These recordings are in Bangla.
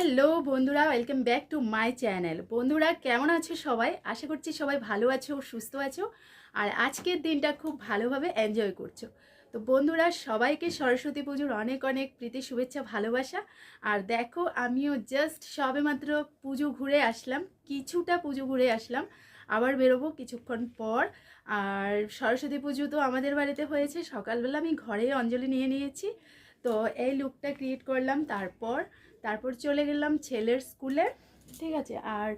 হ্যালো বন্ধুরা, welcome back to my channel. বন্ধুরা কেমন আছো সবাই? আশা করছি সবাই ভালো আছো, সুস্থ আছো আর আজকের দিনটা খুব ভালোভাবে এনজয় করছো। তো বন্ধুরা সবাইকে সরস্বতী পুজোর অনেক অনেক প্রীতি, শুভেচ্ছা, ভালোবাসা। আর দেখো আমিও জাস্ট সবেমাত্র পুজো ঘুরে আসলাম, কিছুটা পুজো ঘুরে আসলাম, আবার বেরোবো কিছুক্ষণ পর। আর সরস্বতী পুজো তো আমাদের বাড়িতে হয়েছে, সকালবেলা আমি ঘরে অঞ্জলি নিয়ে নিয়েছি। তো এই লুকটা ক্রিয়েট করলাম, তারপর চলে গেলাম ছেলের স্কুলে, ঠিক আছে। আর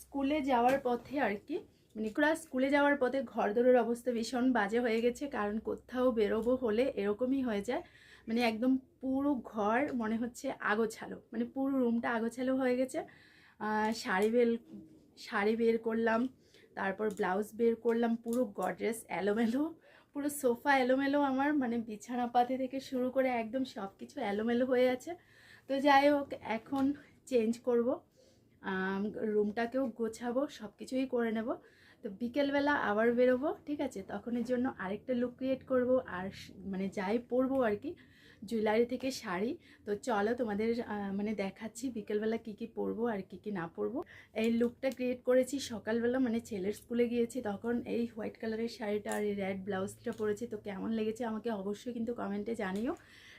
স্কুলে যাওয়ার পথে আর কি, মানে স্কুলে যাওয়ার পথে ঘরদোরের অবস্থা ভীষণ বাজে হয়ে গেছে, কারণ কোথাও বেরোবো হলে এরকমই হয়ে যায়, মানে একদম পুরো ঘর মনে হচ্ছে আগোছালো, মানে পুরো রুমটা আগোছালো হয়ে গেছে। শাড়ি বের করলাম, তারপর ব্লাউজ বের করলাম, পুরো গডরেজ এলোমেলো, পুরো সোফা এলোমেলো, আমার মানে বিছানা পাতি থেকে শুরু করে একদম সব কিছু এলোমেলো হয়ে আছে। তো যাই হোক, এখন চেঞ্জ করব, রুমটাকেও গোছাবো, সব কিছুই করে নেব। তো বিকেলবেলা আবার বেরোবো, ঠিক আছে। তখনের জন্য আরেকটা লুক ক্রিয়েট করব, আর মানে যাই পরবো আর কি, জুয়েলারি থেকে শাড়ি। তো চলো তোমাদের মানে দেখাচ্ছি বিকেলবেলা কি কি পরবো আর কি কি না পরবো। এই লুকটা ক্রিয়েট করেছি সকালবেলা, মানে ছেলের স্কুলে গিয়েছি তখন এই হোয়াইট কালারের শাড়িটা আর এই রেড ব্লাউজটা পরেছি। তো কেমন লেগেছে আমাকে অবশ্যই কিন্তু কমেন্টে জানিও,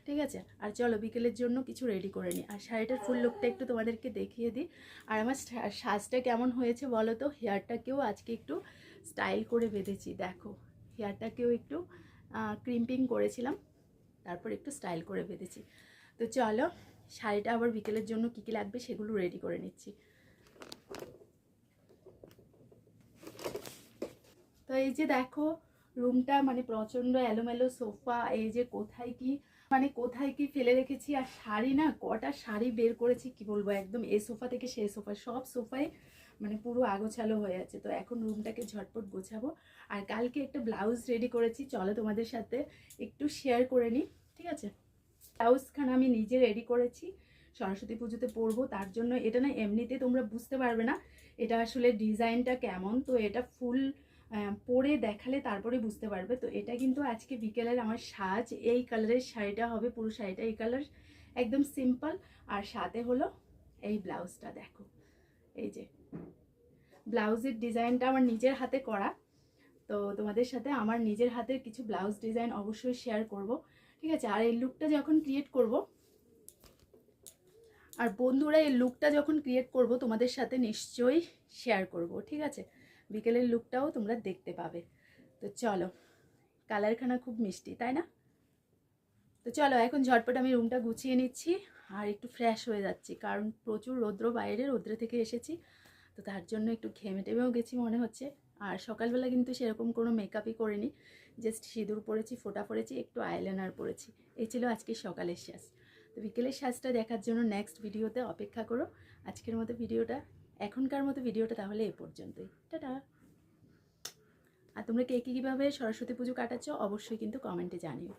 ঠিক আছে। আর চলো বিকেলের জন্য কিছু রেডি করে নিই, আর শাড়িটার ফুল লুকটা একটু তোমাদেরকে দেখিয়ে দিই। আর আমার সাজটা কেমন হয়েছে বলো তো। হেয়ারটাকেও আজকে একটু স্টাইল করে বেঁধেছি, দেখো হেয়ারটাকেও একটু ক্রিম্পিং করেছিলাম, তারপর একটু স্টাইল করে বেঁধেছি। তো চলো শাড়িটা আবার বিকেলের জন্য কী কী লাগবে সেগুলো রেডি করে নিচ্ছি। তো এই যে দেখো রুমটা মানে প্রচণ্ড এলোমেলো, সোফা এই যে কোথায় কি ফেলে রেখেছি। আর শাড়ি না, কটা শাড়ি বের করেছি কি বলবো, একদম এই সোফা থেকে সেই সোফা, সব সোফায় মানে পুরো আগোছালো হয়ে আছে। তো এখন রুমটাকে ঝটপট গোছাবো। আর কালকে একটা ব্লাউজ রেডি করেছি, চলো তোমাদের সাথে একটু শেয়ার করে নিই, ঠিক আছে। ব্লাউজখানা আমি নিজে রেডি করেছি, সরস্বতী পুজোতে পরবো তার জন্য। এটা না এমনিতে তোমরা বুঝতে পারবে না এটা আসলে ডিজাইনটা কেমন, তো এটা ফুল পরে দেখালে তারপরে বুঝতে পারবে। তো এটা কিন্তু আজকে বিকেলের আমার সাজ, এই কালারের শাড়িটা হবে, পুরো শাড়িটা এই কালার, একদম সিম্পল। আর সাথে হলো এই ব্লাউজটা, দেখো এই যে ব্লাউজের ডিজাইনটা আমার নিজের হাতে করা। তো তোমাদের সাথে আমার নিজের হাতের কিছু ব্লাউজ ডিজাইন অবশ্যই শেয়ার করব, ঠিক আছে। আর এই লুকটা যখন ক্রিয়েট করব, আর বন্ধুরা এই লুকটা যখন ক্রিয়েট করব তোমাদের সাথে নিশ্চয়ই শেয়ার করব, ঠিক আছে। বিকেলের লুকটাও তোমরা দেখতে পাবে। তো চলো, কালারখানা খুব মিষ্টি তাই না। তো চলো এখন ঝটপট আমি রুমটা গুছিয়ে নিচ্ছি, আর একটু ফ্রেশ হয়ে যাচ্ছি, কারণ প্রচুর রৌদ্র, বাইরে রৌদ্র থেকে এসেছি। তো তার জন্য একটু ঘেমে টেমেও গেছি মনে হচ্ছে। আর সকালবেলা কিন্তু সেরকম কোনো মেকআপই করিনি, জাস্ট সিঁদুর পরেছি, ফোঁটা পরেছি, একটু আইলাইনার পরেছি। এই ছিল আজকে সকালের সাজ। তো বিকেলের সাজটা দেখার জন্য নেক্সট ভিডিওতে অপেক্ষা করো। আজকের মতো এখনকার মতো ভিডিওটা তাহলে এ পর্যন্তই, টাটা। আর তোমরা কে কীভাবে সরস্বতী পুজো কাটাচ্ছ অবশ্যই কিন্তু কমেন্টে জানিও।